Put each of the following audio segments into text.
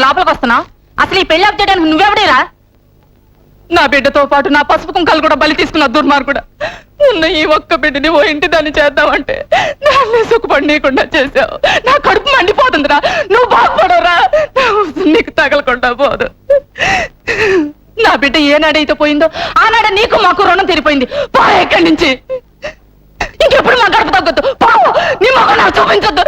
లోపలికి వస్తున్నావు? అసలు ఈ పెళ్లి అప్డేటానికి నువ్వెవడేరా? నా బిడ్డతో పాటు నా పసుపు కుంకాలు కూడా బలి తీసుకున్న దుర్మార్గుడా. ఉన్న ఈ ఒక్క బిడ్డని ఓ ఇంటి దాన్ని చేద్దామంటే నాన్నే సుఖపడనీయకుండా చేసావు. నా కడుపు మండిపోతుందిరా. నువ్వు బాగుపడవురా, నీకు తగలకుండా పోదు. నా బిడ్డ ఏనాడైతే పోయిందో ఆనాడ నీకు మాకు రుణం తీరిపోయింది. పో ఎక్కడి నుంచి. ఇంకెప్పుడు మా గడప తగ్గొద్దు. పావు నీ మొక్క నాకు చూపించొద్దు.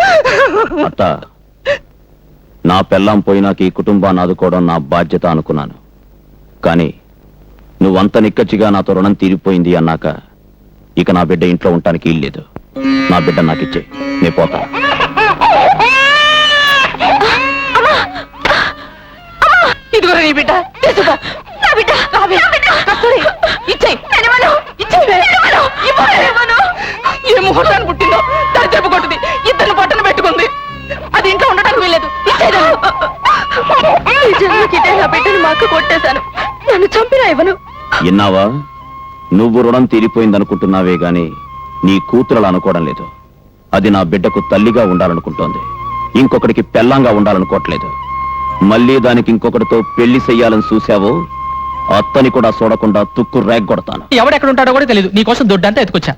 నా పెళ్ళాం పోయినాక ఈ కుటుంబాన్ని ఆదుకోవడం నా బాధ్యత అనుకున్నాను. కానీ నువ్వంత నిక్కచ్చిగా నాతో రుణం తీరిపోయింది అన్నాక ఇక నా బిడ్డ ఇంట్లో ఉండటానికి ఇల్లేదు. నా బిడ్డ నాకు ఇచ్చే, నే పోతా. ఇదిగో నీ బిడ్డ, ఏ ముహూర్తాన్ని పుట్టిందో దాని చెప్పు కొట్టుది. ఇద్దరు పట్టణ పెట్టుకుంది. అది ఇంట్లో ఉండటానికి వీల్లేదు. నా బిడ్డను మాకు కొట్టేశాను. నన్ను చంపినా ఇవ్వను. విన్నావా? నువ్వు రుణం తీరిపోయిందనుకుంటున్నావే గాని నీ కూతురలు అనుకోవడం లేదు. అది నా బిడ్డకు తల్లిగా ఉండాలనుకుంటోంది. ఇంకొకటికి పెళ్ళంగా ఉండాలనుకోవట్లేదు. మళ్ళీ దానికి ఇంకొకటితో పెళ్లి చెయ్యాలని చూసావో అత్తని కూడా చూడకుండా తుక్కు రేగొడతాను. ఎవడెక్కడ ఉంటాడో కూడా తెలియదు. నీకోసం దొడ్డంతా ఎత్తుకొచ్చా.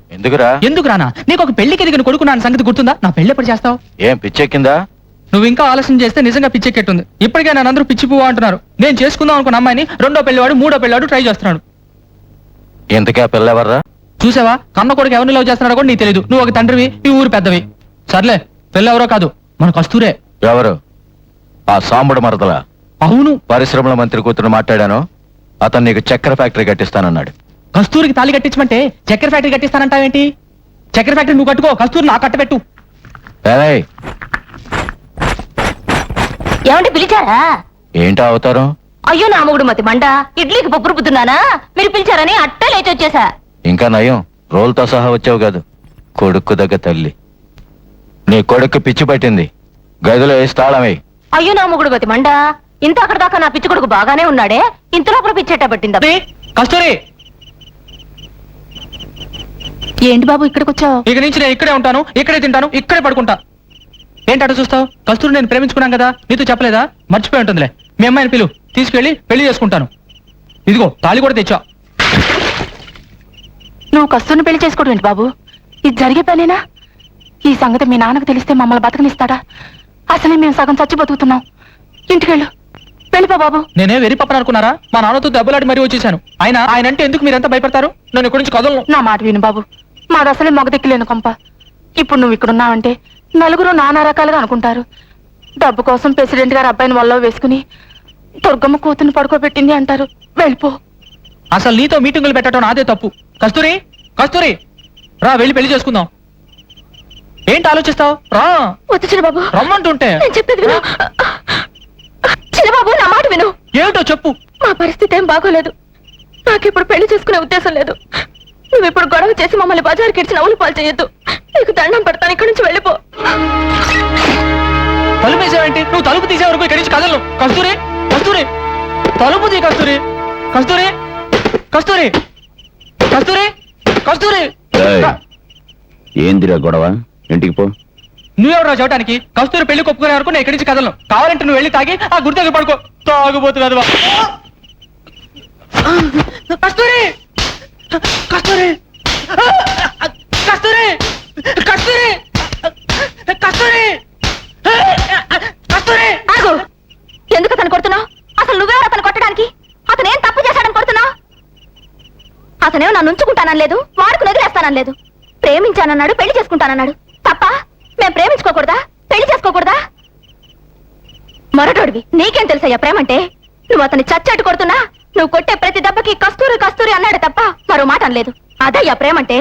ఎందుకురానా? నీకు ఒక పెళ్లికి ఎదిగిన కొడుకున్నాను సంగతి గుర్తుందా? నా పెళ్లి ఎప్పుడు చేస్తావు? ఏం పిచ్చెక్కిందా? నువ్వు ఇంకా ఆలస్యం చేస్తే నిజంగా పిచ్చెక్కెట్టుంది. ఇప్పటికే నన్ను అందరూ పిచ్చి పువ్వు అంటున్నారు. నేను చేసుకుందాం అనుకున్న అమ్మాయిని రెండో పెళ్లివాడు మూడో పెళ్లివాడు ట్రై చేస్తున్నాడు. ఎంతకే పిల్లెవర్రా? చూసావా? కన్న కొడుకు ఎవరిని లవ్ చేస్తున్నాడో కూడా నీకు తెలియదు. నువ్వు ఒక తండ్రివి, ఈ ఊరు పెద్దవి. సర్లే, పెళ్ళెవరో కాదు, మన కస్తూరే. ఎవరు? ఆ సాంబడు మరదల? అవును. పరిశ్రమల మంత్రి కూతురు మాట్లాడాను. అతను నీకు చక్కెర ఫ్యాక్టరీ కట్టిస్తానన్నాడు. కస్తూరికి తాళి కట్టించమంటే చక్కెర ఫ్యాక్టరీ కట్టిస్తానంటావేంటి? చక్కెర ఫ్యాక్టరీ నువ్వు కట్టుకో, కస్తూరి నాకు కట్టబెట్టు. ఏమంటే పిలిచారా? ఏంటా అవుతారు? అయ్యో నా మొగుడు మతి మండ, ఇడ్లీకి పప్పు రుబ్బుతున్నానా? మీరు పిలిచారని అట్టే లేచి వచ్చేసా. ఇంకా నయం, రోల్తో సహా వచ్చావు కాదు. కొడుకు దగ్గర తల్లి. నీ కొడుకు పిచ్చి పట్టింది. గదిలో వేసి తాళమే. అయ్యో నా మొగుడు మతి మండ, ఇంత అక్కడ దాకా నా పిచ్చి కొడుకు బాగానే ఉన్నాడే, ఇంతలోపల పిచ్చేట పట్టిందా? కస్తూరి, ఏంటి బాబు ఇక్కడికి వచ్చావు? ఇక నుంచి నేను ఇక్కడే ఉంటాను, ఇక్కడే తింటాను, ఇక్కడే పడుకుంటా. ఏంటట చూస్తావు? కస్తూరి నేను ప్రేమించుకున్నాను కదా, నీతో చెప్పలేదా? మర్చిపోయి ఉంటుందిలే. మీ అమ్మాయిని పిలు, తీసుకెళ్లి పెళ్లి చేసుకుంటాను. ఇదిగో తాళి కూడా తెచ్చా. నువ్వు కస్తూరిని పెళ్లి చేసుకోవడం ఏంటి బాబు? ఇది జరిగే పనేనా? ఈ సంగతి మీ నాన్నకు తెలిస్తే మమ్మల్ని బతకనిస్తాడా? అసలే మేము సగం చచ్చి బతుకుతున్నాం. ఇంటికెళ్ళు, వెళ్ళిపో బాబు. నేనే వెరి పప్పని అనుకున్నారా? మా నాన్నతో దెబ్బలాడి మరీ వచ్చేసాను. ఆయన అంటే ఎందుకు మీరంతా భయపడతారు? నేను ఇక్కడి నుంచి కదలను. నా మాట విను బాబు, మాది అసలే మగదెక్కలేను కొంప. ఇప్పుడు నువ్వు ఇక్కడున్నావంటే నలుగురు నానా రకాలుగా అనుకుంటారు. డబ్బు కోసం ప్రెసిడెంట్ గారు అబ్బాయిని వల్ల వేసుకుని దుర్గమ్మ కూతుర్ని పడుకోబెట్టింది అంటారు. వెళ్ళిపో. అసలు నీతో మీటింగులు పెట్టడం నాదే తప్పు. కస్తూరి, కస్తూరి, రా వెళ్ళి పెళ్లి చేసుకుందాం. ఏంటి ఆలోచిస్తావు? రా. వద్దు చిన్నబాబు, రమ్మంటుంటే. నేను చెప్పేది విను. చిన్నబాబు, నా మాట విను. ఏమిటో చెప్పు. మా పరిస్థితి ఏం బాగోలేదు. నాకిప్పుడు పెళ్లి చేసుకునే ఉద్దేశం లేదు. నువ్వు ఇప్పుడు గొడవ చేసి మమ్మల్ని బజార్కి ఇచ్చి నవ్వులు పాలు చేయొద్దు. నీకు దండం పెడతాను, ఇక్కడి నుంచి వెళ్ళిపో. తలుపు వేసావేంటి? నువ్వు తలుపు తీసే వరకు ఇక్కడి నుంచి కదలను. కస్తూరి, కస్తూరి, తలుపు తీ. కస్తూరి, కస్తూరి కస్తూరి కస్తూరి కస్తూరి ఏయ్, ఏందిరా గొడవ? ఇంటికి పో. నువ్వెవరా చూడటానికి? కస్తూరి పెళ్లి కొప్పుకునే వరకు నేను ఇక్కడి నుంచి కదలను. కావాలంటే నువ్వు వెళ్ళి తాగి ఆ గుడి దగ్గర పడుకో. తాగుబోతు కదవా. కస్తూరి కస్తూరి కస్తూరి కస్తూరి కస్తూరి కస్తూరి ఆగు! ఎందుకు అతను కొడుతున్నావు? అసలు నువ్వెవరు అతను కొట్టడానికి? అతను ఏం తప్పు చేశాడని కొడుతున్నావు? అతనేమో నన్ను ఉంచుకుంటానని లేదు, వాడుకు వదిలేస్తానని లేదు. ప్రేమించానన్నాడు, పెళ్లి చేసుకుంటానన్నాడు. తప్ప? మేము ప్రేమించుకోకూడదా? పెళ్లి చేసుకోకూడదా? మరొకడివి నీకేం తెలుసయ్యా ప్రేమంటే? నువ్వు అతన్ని చచ్చాటు కొడుతున్నా నువ్వు కొట్టే ప్రతి దెబ్బకి కస్తూరి కస్తూరి అన్నాడు తప్ప మరో మాట అనలేదు. అదయ్యా ప్రేమంటే.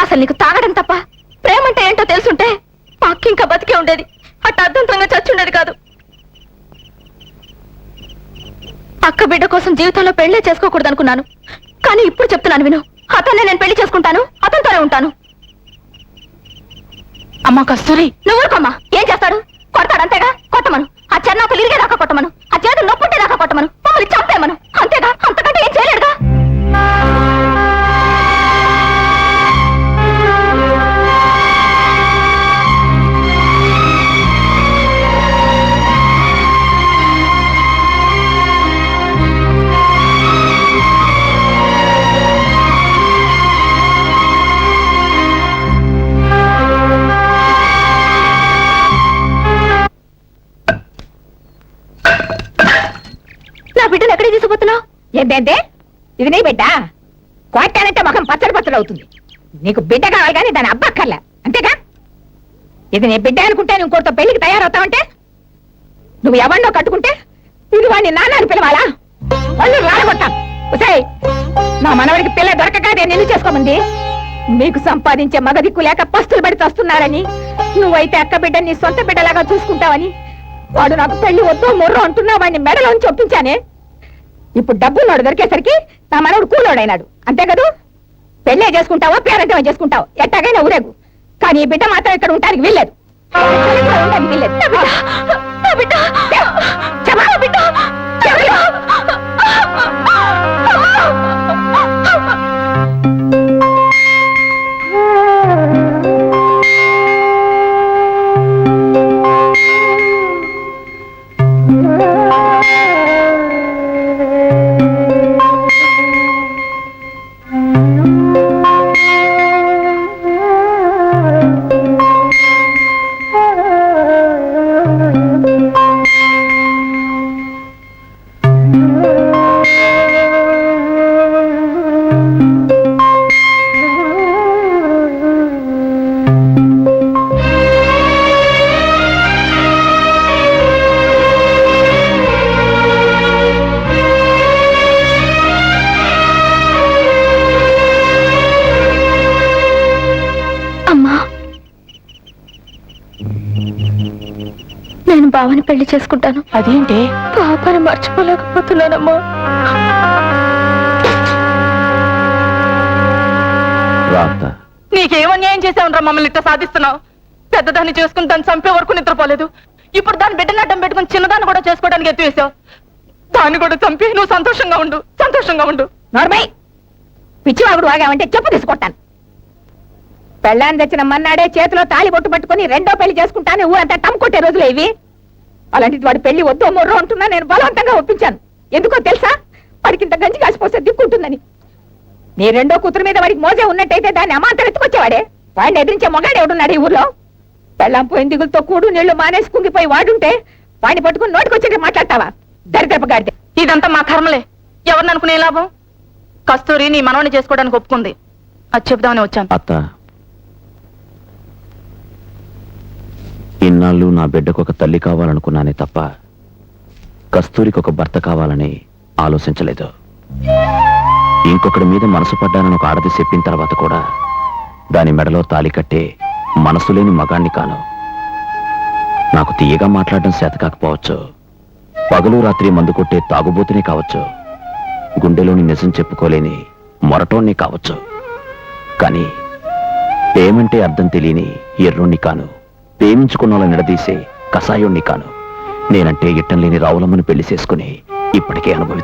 అసలు నీకు తాగడం తప్ప ప్రేమంటే ఏంటో తెలుసుంటే పక్కింకా బతికే ఉండేది. అట్ట అర్థంతంగా చచ్చుండేది కాదు. అక్క బిడ్డ కోసం జీవితంలో పెళ్లే చేసుకోకూడదు అనుకున్నాను. కానీ ఇప్పుడు చెప్తున్నాను విను, అతన్నే నేను పెళ్లి చేసుకుంటాను, అతనితోనే ఉంటాను. అమ్మా కస్తూరి, నువ్వు ఊరుకోమ్మా. ఏం చేస్తాడు? కొడతాడు అంతేగా. కొట్టమను. ఆ చెన్నాకలు ఇరిగేదాకా కొట్టమను. ఆ చేతులు నొప్పుంటేదాకా కొట్టమను. మమ్మల్ని చంపేమను. అంతేగా, అంతకంటే ఏం చేయలేడుగా. నా బిడ్డను ఎక్కడికి తీసుకుపోతున్నావు? ఏంటంటే ఇది నీ బిడ్డ? కొట్టానంటే ముఖం పచ్చడి పచ్చడి అవుతుంది. నీకు బిడ్డ కావాలి కానీ దాని అబ్బక్కర్లే, అంతేగా? ఇది నీ బిడ్డ అనుకుంటే నువ్వు ఇంకోటితో పెళ్లికి తయారవుతావంటే నువ్వు ఎవరినో కట్టుకుంటే ఇది వాడిని నాన్నని పిలవాలా? వాళ్ళు రాలగొట్టాం. ఉసేయ్, నా మనవడికి పిల్ల దొరకగా నేను నిన్ను చేసుకోమంది. మీకు సంపాదించే మగ దిక్కు లేక పస్తులు పడి వస్తున్నారని, నువ్వైతే అక్క బిడ్డ నీ సొంత బిడ్డలాగా చూసుకుంటావని వాడు నాకు పెళ్లి వద్దు మొర్రో అంటున్నా వాడిని మెడలోంచి ఒప్పించానే. ఇప్పుడు డబ్బున్నోడు దొరికేసరికి నా మనవడు కూలోడైనాడు, అంతే కదూ? పెళ్ళే చేసుకుంటావో పేరంటమే చేసుకుంటావు, ఎట్టాగైనా ఊరేగు. కానీ ఈ బిడ్డ మాత్రం ఇక్కడ ఉండడానికి వీల్లేదు. ఉండడానికి వీల్లేదు. నా బిడ్డ, చెప్పు. నా బిడ్డ, చెప్పు. నేను బావని పెళ్లి చేసుకుంటాను. అదేంటి? పాపని మర్చిపోలేకపోతున్నానమ్మా. రాత, నీకేం అన్యాయం చేసావురా మమ్మల్ని ఇట్లా సాధిస్తున్నావు? పెద్దదాన్ని చేసుకుని దాన్ని చంపే వరకు నిద్రపోలేదు. ఇప్పుడు దాని బిడ్డను అడ్డం పెట్టుకుని చిన్నదాన్ని కూడా చేసుకోవడానికి ఎత్తివేశావు. దాన్ని కూడా చంపి నువ్వు సంతోషంగా ఉండు, సంతోషంగా ఉండు. నోర్మై, పిచ్చివాగుడు వాగావంటే చెప్పు తీసుకొట్టాను. పెళ్ళాన్ని తెచ్చిన మన్నాడే చేతిలో తాళి బొట్టు పట్టుకుని రెండో పెళ్లి చేసుకుంటానే ఊరంతా టమ్కొట్టే రోజులు ఇవి. అలాంటిది వాడి పెళ్లి వద్దు మొర్రో అంటున్నా నేను బలవంతంగా ఒప్పించాను. ఎందుకో తెలుసా? వాడికింత గంజి కాసిపోతే దిక్కుంటుందని. నీ రెండో కూతురు మీద వాడికి మోజే ఉన్నట్టయితే దాన్ని అమాంతం ఎత్తుకొచ్చేవాడే. వాడిని ఎదిరించే మొగాడు ఎవడున్నాడు ఈ ఊర్లో? పెళ్ళాం పోయిన దిగులతో కూడు నీళ్లు మానేసి కుంగిపోయి వాడుంటే వాడిని పట్టుకుని నోటికొచ్చి మాట్లాడతావా? దరిద్రపగాడితే. ఇదంతా మా కర్మలే. ఎవరిని అనుకునే లాభం? కస్తూరి నీ మనవని చేసుకోవడానికి ఒప్పుకుంది. అది చెప్దామని వచ్చాను. అత్త, ఇన్నాళ్ళు నా బిడ్డకు ఒక తల్లి కావాలనుకున్నానే తప్ప కస్తూరికి ఒక భర్త కావాలని ఆలోచించలేదు. ఇంకొకటి మీద మనసు పడ్డానని ఒక ఆడది చెప్పిన తర్వాత కూడా దాని మెడలో తాళి కట్టే మనసు లేని మగాణ్ణి కాను. నాకు తీయగా మాట్లాడడం చేత కాకపోవచ్చు, పగలు రాత్రి మందు కొట్టే తాగుబోతునే కావచ్చు, గుండెలోని నిజం చెప్పుకోలేని మొరటోన్ని కావచ్చు. కానీ ప్రేమంటే అర్థం తెలియని ఎర్రోణ్ణి కాను, ప్రేమించుకున్న వాళ్ళని నిడదీసే కషాయోణ్ణి కాను. నేనంటే ఇట్టం లేని రావులమ్మని పెళ్లి చేసుకుని ఇప్పటికే అనుభవిస్తున్నాను.